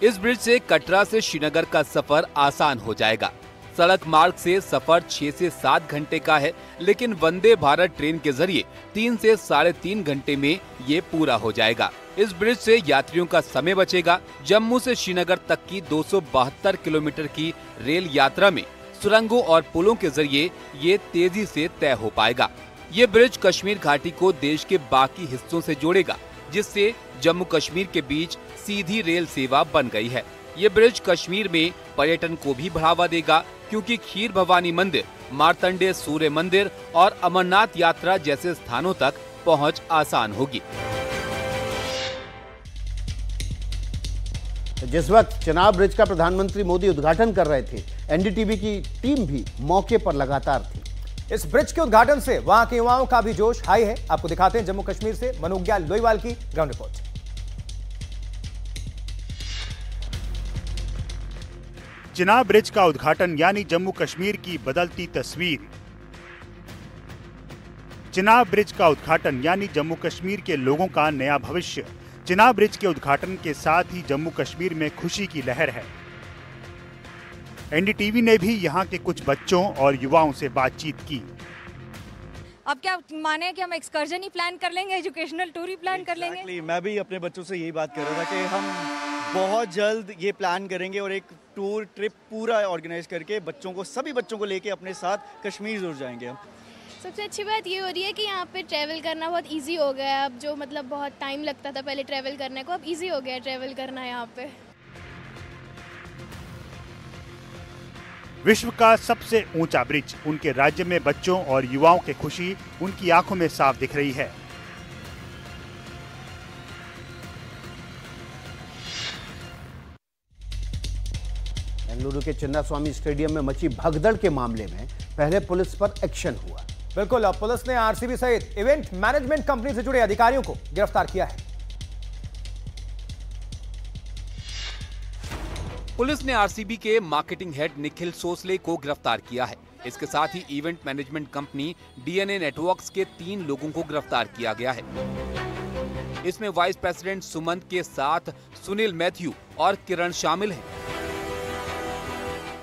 [SPEAKER 6] इस ब्रिज से कटरा से श्रीनगर का सफर आसान हो जाएगा। सड़क मार्ग से सफर 6 से 7 घंटे का है, लेकिन वंदे भारत ट्रेन के जरिए 3 से 3.5 घंटे में ये पूरा हो जाएगा। इस ब्रिज से यात्रियों का समय बचेगा। जम्मू से श्रीनगर तक की 272 किलोमीटर की रेल यात्रा में सुरंगों और पुलों के जरिए ये तेजी से तय हो पाएगा। ये ब्रिज कश्मीर घाटी को देश के बाकी हिस्सों से जोड़ेगा, जिससे जम्मू कश्मीर के बीच सीधी रेल सेवा बन गई है। ये ब्रिज कश्मीर में पर्यटन को भी बढ़ावा देगा, क्योंकि खीर भवानी मंदिर, मार्तंडे सूर्य मंदिर और अमरनाथ यात्रा जैसे स्थानों तक पहुंच आसान होगी।
[SPEAKER 1] जिस वक्त चिनाब ब्रिज का प्रधानमंत्री मोदी उद्घाटन कर रहे थे, एनडीटीवी की टीम भी मौके पर लगातार थी।
[SPEAKER 2] इस ब्रिज के उद्घाटन से वहां के युवाओं का भी जोश हाई है। आपको दिखाते हैं जम्मू कश्मीर से मनोज्ञा लोईवाल की ग्राउंड रिपोर्ट।
[SPEAKER 4] चिनाब ब्रिज का उद्घाटन यानी जम्मू कश्मीर की बदलती तस्वीर। चिनाब ब्रिज का उद्घाटन यानी जम्मू कश्मीर के लोगों का नया भविष्य। चिनाब ब्रिज के उद्घाटन के साथ ही जम्मू कश्मीर में खुशी की लहर है। एनडीटीवी ने भी यहां के कुछ बच्चों और युवाओं से बातचीत की।
[SPEAKER 14] अब क्या माने कि हम एक्सकर्जन ही प्लान कर लेंगे, एजुकेशनल टूर ही प्लान कर लेंगे?
[SPEAKER 15] मैं भी अपने बच्चों से यही बात कर रहा था कि हम बहुत जल्द ये प्लान करेंगे और एक टूर ट्रिप पूरा ऑर्गेनाइज करके बच्चों को, सभी बच्चों को लेके अपने साथ कश्मीर जरूर जाएंगे हम।
[SPEAKER 11] सबसे अच्छी बात ये हो रही है कि यहाँ पे ट्रैवल करना बहुत इजी हो गया है। अब जो मतलब बहुत टाइम लगता था पहले ट्रैवल करने को, अब इजी हो गया है ट्रैवल करना यहाँ पे।
[SPEAKER 4] विश्व का सबसे ऊंचा ब्रिज उनके राज्य में बच्चों और युवाओं की खुशी उनकी आंखों में साफ दिख रही है।
[SPEAKER 1] बेंगलुरु के चिन्नास्वामी स्टेडियम में मची भगदड़ के मामले में पहले पुलिस पर एक्शन हुआ।
[SPEAKER 2] बिल्कुल, अब पुलिस ने आरसीबी सहित इवेंट मैनेजमेंट कंपनी से जुड़े अधिकारियों को गिरफ्तार किया है।
[SPEAKER 6] पुलिस ने आरसीबी के मार्केटिंग हेड निखिल सोसले को गिरफ्तार किया है। इसके साथ ही event management company DNA networks के 3 लोगों को गिरफ्तार किया गया है। इसमें वाइस प्रेसिडेंट सुमंत के साथ सुनील मैथ्यू और किरण शामिल हैं।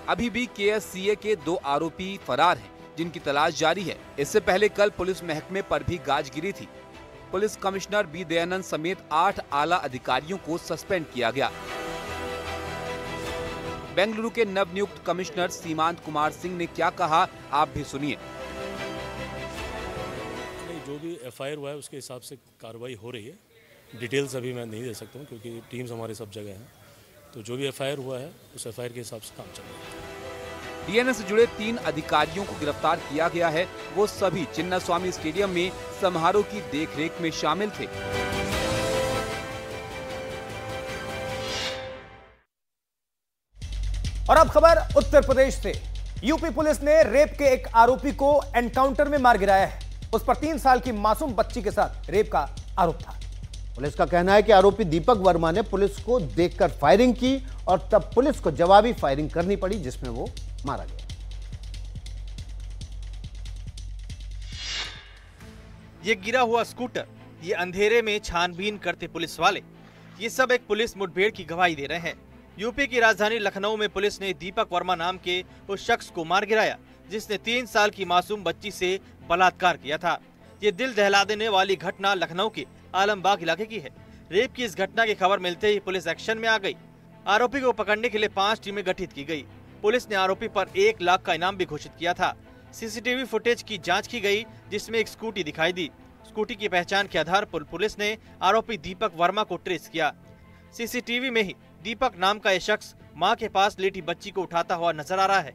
[SPEAKER 6] अभी भी केएससीए के 2 आरोपी फरार हैं, जिनकी तलाश जारी है। इससे पहले कल पुलिस महकमे पर भी गाज गिरी थी। पुलिस कमिश्नर बी दयानंद समेत 8 आला अधिकारियों को सस्पेंड किया गया। बेंगलुरु के नवनियुक्त कमिश्नर सीमांत कुमार सिंह ने क्या कहा, आप भी सुनिए।
[SPEAKER 16] जो भी एफआईआर हुआ है उसके हिसाब से कार्रवाई हो रही है। डिटेल्स अभी मैं नहीं दे सकता हूँ क्योंकि टीम्स हमारे सब जगह हैं। तो जो भी एफआईआर हुआ है उस एफआईआर के हिसाब से काम चल रहा है।
[SPEAKER 6] डीएनए से जुड़े 3 अधिकारियों को गिरफ्तार किया गया है। वो सभी चिन्नास्वामी स्टेडियम में समारोह की देखरेख में शामिल थे।
[SPEAKER 2] और अब खबर उत्तर प्रदेश से। यूपी पुलिस ने रेप के एक आरोपी को एनकाउंटर में मार गिराया है। उस पर 3 साल की मासूम बच्ची के साथ रेप का आरोप था।
[SPEAKER 1] पुलिस का कहना है कि आरोपी दीपक वर्मा ने पुलिस को देखकर फायरिंग की और तब पुलिस को जवाबी फायरिंग करनी पड़ी, जिसमें वो मारा गया।
[SPEAKER 3] ये गिरा हुआ स्कूटर, ये अंधेरे में छानबीन करते पुलिस वाले, ये सब एक पुलिस मुठभेड़ की गवाही दे रहे हैं। यूपी की राजधानी लखनऊ में पुलिस ने दीपक वर्मा नाम के उस शख्स को मार गिराया जिसने 3 साल की मासूम बच्ची से बलात्कार किया था। ये दिल दहला देने वाली घटना लखनऊ के आलमबाग इलाके की है। रेप की इस घटना की खबर मिलते ही पुलिस एक्शन में आ गई। आरोपी को पकड़ने के लिए 5 टीमें गठित की गई। पुलिस ने आरोपी पर 1 लाख का इनाम भी घोषित किया था। सीसीटीवी फुटेज की जांच की गई जिसमें एक स्कूटी दिखाई दी। स्कूटी की पहचान के आधार पर पुलिस ने आरोपी दीपक वर्मा को ट्रेस किया। सीसीटीवी में ही दीपक नाम का यह शख्स मां के पास लेटी बच्ची को उठाता हुआ नजर आ रहा है।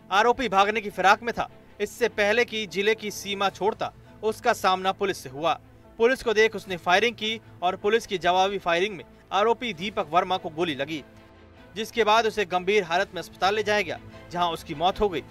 [SPEAKER 3] आरोपी भागने की फिराक में था। इससे पहले कि जिले की सीमा छोड़ता उसका सामना पुलिस से हुआ। पुलिस को देख उसने फायरिंग की और पुलिस की जवाबी फायरिंग में आरोपी दीपक वर्मा को गोली लगी, जिसके बाद उसे गंभीर हालत में अस्पताल ले जाया गया, जहां उसकी मौत हो गई।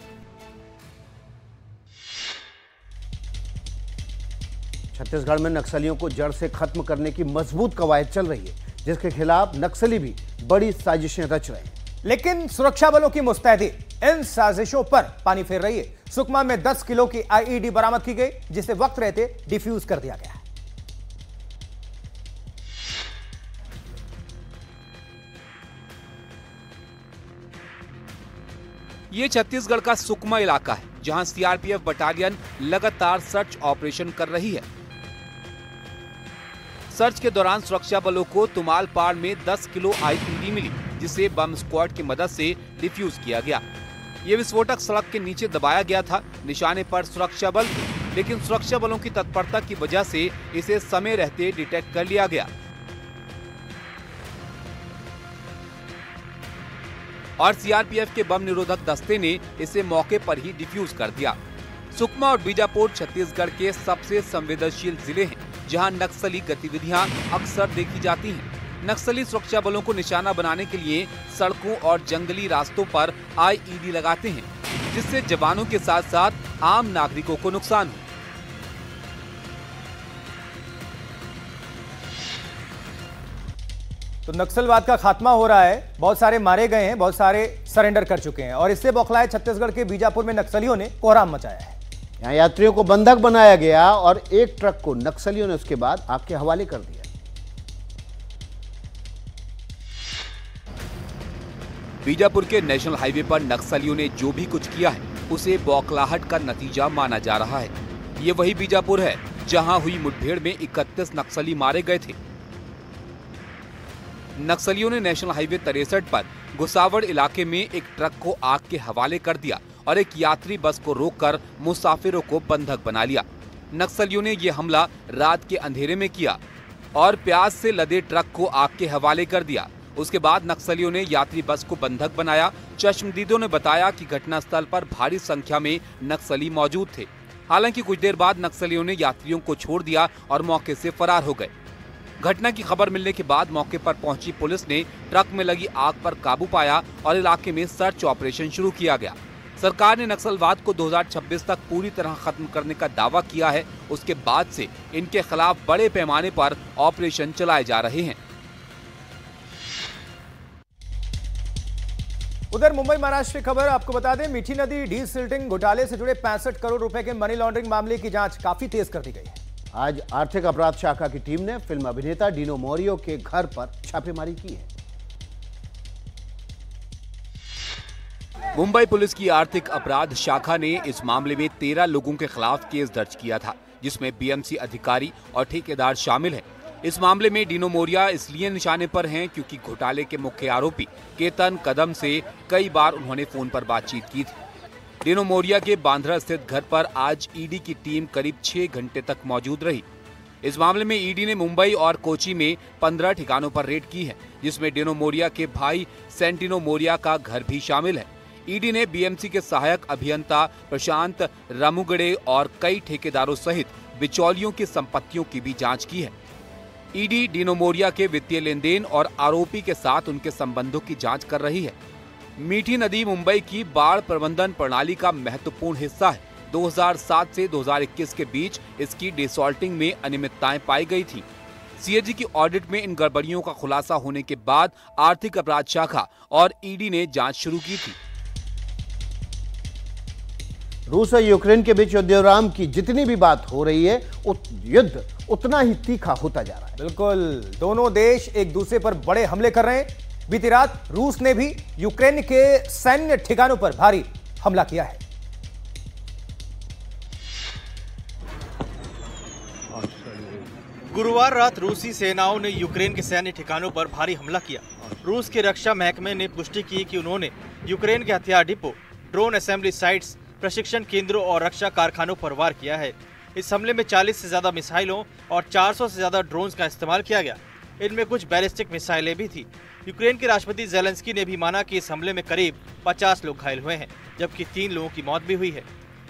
[SPEAKER 1] छत्तीसगढ़ में नक्सलियों को जड़ से खत्म करने की मजबूत कवायद चल रही है, जिसके खिलाफ नक्सली भी बड़ी साजिशें रच रहे हैं।
[SPEAKER 2] लेकिन सुरक्षा बलों की मुस्तैदी इन साजिशों पर पानी फेर रही है। सुकमा में 10 किलो की आईईडी बरामद की गई, जिसे वक्त रहते डिफ्यूज कर दिया गया।
[SPEAKER 6] ये छत्तीसगढ़ का सुकमा इलाका है, जहां सीआरपीएफ बटालियन लगातार सर्च ऑपरेशन कर रही है। सर्च के दौरान सुरक्षा बलों को तुमालपाड़ में 10 किलो आईईडी मिली, जिसे बम स्क्वाड की मदद से डिफ्यूज किया गया। ये विस्फोटक सड़क के नीचे दबाया गया था। निशाने पर सुरक्षा बल थे, लेकिन सुरक्षा बलों की तत्परता की वजह से इसे समय रहते डिटेक्ट कर लिया गया और सीआरपीएफ के बम निरोधक दस्ते ने इसे मौके पर ही डिफ्यूज कर दिया। सुकमा और बीजापुर छत्तीसगढ़ के सबसे संवेदनशील जिले हैं, जहां नक्सली गतिविधियां अक्सर देखी जाती हैं। नक्सली सुरक्षा बलों को निशाना बनाने के लिए सड़कों और जंगली रास्तों पर आईईडी लगाते हैं, जिससे जवानों के साथ साथ आम नागरिकों को नुकसान हो।
[SPEAKER 2] तो नक्सलवाद का खात्मा हो रहा है। बहुत सारे मारे गए हैं, बहुत सारे सरेंडर कर चुके हैं और इससे बौखलाए छत्तीसगढ़ के बीजापुर में नक्सलियों ने कोहराम मचाया है।
[SPEAKER 1] यहाँ यात्रियों को बंधक बनाया गया और एक ट्रक को नक्सलियों ने उसके बाद आग के हवाले कर दिया।
[SPEAKER 6] बीजापुर के नेशनल हाईवे पर नक्सलियों ने जो भी कुछ किया है, उसे बौखलाहट का नतीजा माना जा रहा है। ये वही बीजापुर है जहां हुई मुठभेड़ में 31 नक्सली मारे गए थे। नक्सलियों ने नेशनल हाईवे 63 पर घुसावड़ इलाके में एक ट्रक को आग के हवाले कर दिया और एक यात्री बस को रोककर मुसाफिरों को बंधक बना लिया। नक्सलियों ने ये हमला रात के अंधेरे में किया और प्याज से लदे ट्रक को आग के हवाले कर दिया। उसके बाद नक्सलियों ने यात्री बस को बंधक बनाया। चश्मदीदों ने बताया कि घटनास्थल पर भारी संख्या में नक्सली मौजूद थे। हालांकि कुछ देर बाद नक्सलियों ने यात्रियों को छोड़ दिया और मौके से फरार हो गए। घटना की खबर मिलने के बाद मौके पर पहुंची पुलिस ने ट्रक में लगी आग पर काबू पाया और इलाके में सर्च ऑपरेशन शुरू किया गया। सरकार ने नक्सलवाद को 2026 तक पूरी तरह खत्म करने का दावा किया है। उसके बाद से इनके खिलाफ बड़े पैमाने पर ऑपरेशन चलाए जा रहे हैं।
[SPEAKER 2] उधर मुंबई महाराष्ट्र की खबर आपको बता दें, मीठी नदी डीसिल्टिंग घोटाले से जुड़े 65 करोड़ रुपए के मनी लॉन्ड्रिंग मामले की जांच काफी तेज कर दी गई है।
[SPEAKER 1] आज आर्थिक अपराध शाखा की टीम ने फिल्म अभिनेता डीनो मोरियो के घर पर छापेमारी की है।
[SPEAKER 6] मुंबई पुलिस की आर्थिक अपराध शाखा ने इस मामले में 13 लोगों के खिलाफ केस दर्ज किया था, जिसमें बीएमसी अधिकारी और ठेकेदार शामिल हैं। इस मामले में डीनो मोरिया इसलिए निशाने पर हैं क्योंकि घोटाले के मुख्य आरोपी केतन कदम से कई बार उन्होंने फोन पर बातचीत की थी। डीनो मोरिया के बांद्रा स्थित घर पर आज ईडी की टीम करीब 6 घंटे तक मौजूद रही। इस मामले में ईडी ने मुंबई और कोची में 15 ठिकानों पर रेड की है, जिसमें डीनो मोरिया के भाई सेंटिनो मोरिया का घर भी शामिल है। ईडी ने बीएमसी के सहायक अभियंता प्रशांत रामुगड़े और कई ठेकेदारों सहित बिचौलियों की संपत्तियों की भी जांच की है। ईडी डीनो मोरिया के वित्तीय लेनदेन और आरोपी के साथ उनके संबंधों की जांच कर रही है। मीठी नदी मुंबई की बाढ़ प्रबंधन प्रणाली का महत्वपूर्ण हिस्सा है। 2007 से 2021 के बीच इसकी डिसॉल्टिंग में अनियमितताएं पाई गई थी। सीएजी की ऑडिट में इन गड़बड़ियों का खुलासा होने के बाद आर्थिक अपराध शाखा और ईडी ने जांच शुरू की थी।
[SPEAKER 1] रूस और यूक्रेन के बीच युद्धविराम की जितनी भी बात हो रही है, युद्ध उतना ही तीखा होता जा रहा है।
[SPEAKER 2] बिल्कुल, दोनों देश एक दूसरे पर बड़े हमले कर रहे हैं। बीती रात रूस ने भी यूक्रेन के सैन्य ठिकानों पर भारी हमला किया है।
[SPEAKER 3] गुरुवार रात रूसी सेनाओं ने यूक्रेन के सैन्य ठिकानों पर भारी हमला किया। रूस के रक्षा महकमे ने पुष्टि की कि उन्होंने यूक्रेन के हथियार डिपो, ड्रोन असेंबली साइट्स, प्रशिक्षण केंद्रों और रक्षा कारखानों पर वार किया है। इस हमले में 40 से ज्यादा मिसाइलों और 400 से ज्यादा ड्रोन्स का इस्तेमाल किया गया। इनमें कुछ बैलिस्टिक मिसाइलें भी थी। यूक्रेन के राष्ट्रपति ज़ेलेंस्की ने भी माना कि इस हमले में करीब 50 लोग घायल हुए हैं, जबकि 3 लोगों की मौत भी हुई है।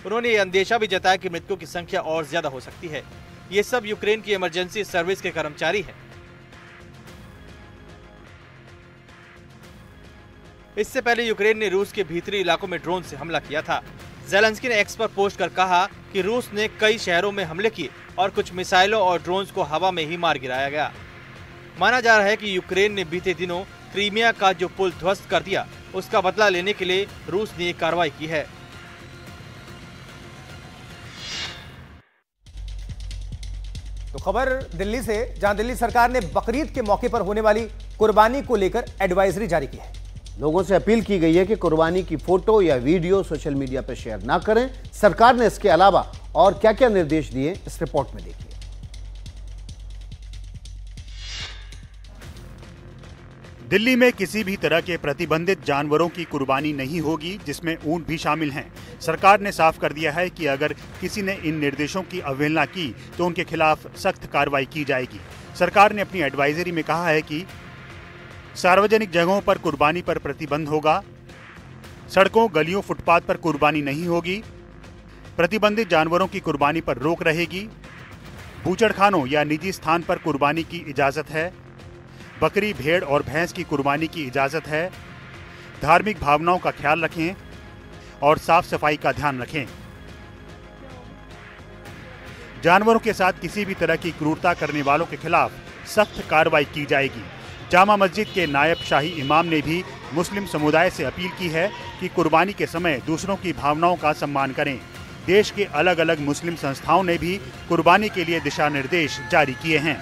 [SPEAKER 3] उन्होंने ये अंदेशा भी जताया कि मृतकों की संख्या और ज्यादा हो सकती है। ये सब यूक्रेन की इमरजेंसी सर्विस के कर्मचारी हैं। इससे पहले यूक्रेन ने रूस के भीतरी इलाकों में ड्रोन से हमला किया था। ज़ेलेंस्की ने एक्स पर पोस्ट कर कहा कि रूस ने कई शहरों में हमले किए और कुछ मिसाइलों और ड्रोन्स को हवा में ही मार गिराया गया। माना जा रहा है कि यूक्रेन ने बीते दिनों क्रीमिया का जो पुल ध्वस्त कर दिया, उसका बदला लेने के लिए रूस ने ये कार्रवाई की है।
[SPEAKER 2] तो खबर दिल्ली से, जहां दिल्ली सरकार ने बकरीद के मौके पर होने वाली कुर्बानी को लेकर एडवाइजरी जारी की है।
[SPEAKER 1] लोगों से अपील की गई है कि कुर्बानी की फोटो या वीडियो सोशल मीडिया पर शेयर ना करें। सरकार ने इसके अलावा और क्या क्या निर्देश दिए, इस रिपोर्ट में देखिए।
[SPEAKER 4] दिल्ली में किसी भी तरह के प्रतिबंधित जानवरों की कुर्बानी नहीं होगी, जिसमें ऊंट भी शामिल हैं। सरकार ने साफ कर दिया है कि अगर किसी ने इन निर्देशों की अवहेलना की तो उनके खिलाफ सख्त कार्रवाई की जाएगी। सरकार ने अपनी एडवाइजरी में कहा है कि सार्वजनिक जगहों पर कुर्बानी पर प्रतिबंध होगा, सड़कों, गलियों, फुटपाथ पर कुर्बानी नहीं होगी, प्रतिबंधित जानवरों की कुर्बानी पर रोक रहेगी, बूचड़खानों या निजी स्थान पर कुर्बानी की इजाज़त है, बकरी, भेड़ और भैंस की कुर्बानी की इजाज़त है, धार्मिक भावनाओं का ख्याल रखें और साफ सफाई का ध्यान रखें। जानवरों के साथ किसी भी तरह की क्रूरता करने वालों के खिलाफ सख्त कार्रवाई की जाएगी। जामा मस्जिद के नायब शाही इमाम ने भी मुस्लिम समुदाय से अपील की है कि कुर्बानी के समय दूसरों की भावनाओं का सम्मान करें। देश के अलग अलग मुस्लिम संस्थाओं ने भी कुर्बानी के लिए दिशा निर्देश जारी किए हैं।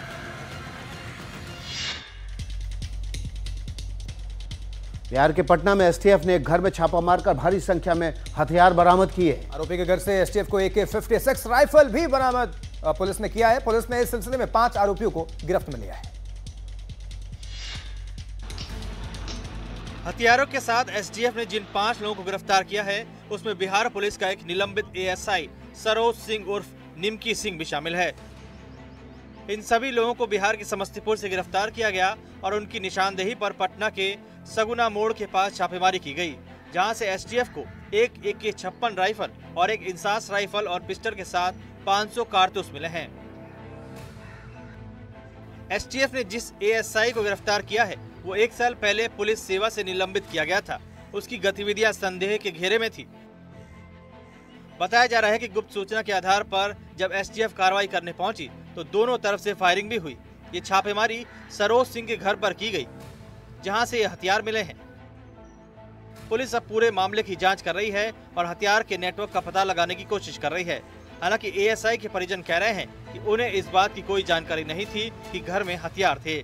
[SPEAKER 1] बिहार के पटना में एसटीएफ ने एक घर में छापा मारकर भारी संख्या में हथियार बरामद किए।
[SPEAKER 2] आरोपी के घर से एसटीएफ को AK-56 राइफल भी बरामद पुलिस ने किया है। पुलिस ने इस सिलसिले में 5 आरोपियों को गिरफ्त में लिया है।
[SPEAKER 3] हथियारों के साथ एसटीएफ ने जिन 5 लोगों को गिरफ्तार किया है उसमें बिहार पुलिस का एक निलंबित ASI सरोज सिंह उर्फ निमकी सिंह भी शामिल है। इन सभी लोगों को बिहार के समस्तीपुर से गिरफ्तार किया गया और उनकी निशानदेही पर पटना के सगुना मोड़ के पास छापेमारी की गई, जहां से एसटीएफ को एक AK-56 राइफल और एक इंसास राइफल और पिस्टल के साथ 500 कारतूस मिले हैं। एसटीएफ ने जिस ASI को गिरफ्तार किया है वो 1 साल पहले पुलिस सेवा से निलंबित किया गया था। उसकी गतिविधियां संदेह के घेरे में थी। बताया जा रहा है कि गुप्त सूचना के आधार पर जब एसटीएफ कार्रवाई करने पहुंची तो दोनों तरफ से फायरिंग भी हुई। ये छापेमारी सरोज सिंह के घर पर की गई, जहां से ये हथियार मिले हैं। पुलिस अब पूरे मामले की जांच कर रही है और हथियार के नेटवर्क का पता लगाने की कोशिश कर रही है। हालांकि ASI के परिजन कह रहे हैं कि उन्हें इस बात की कोई जानकारी नहीं थी कि घर में हथियार थे।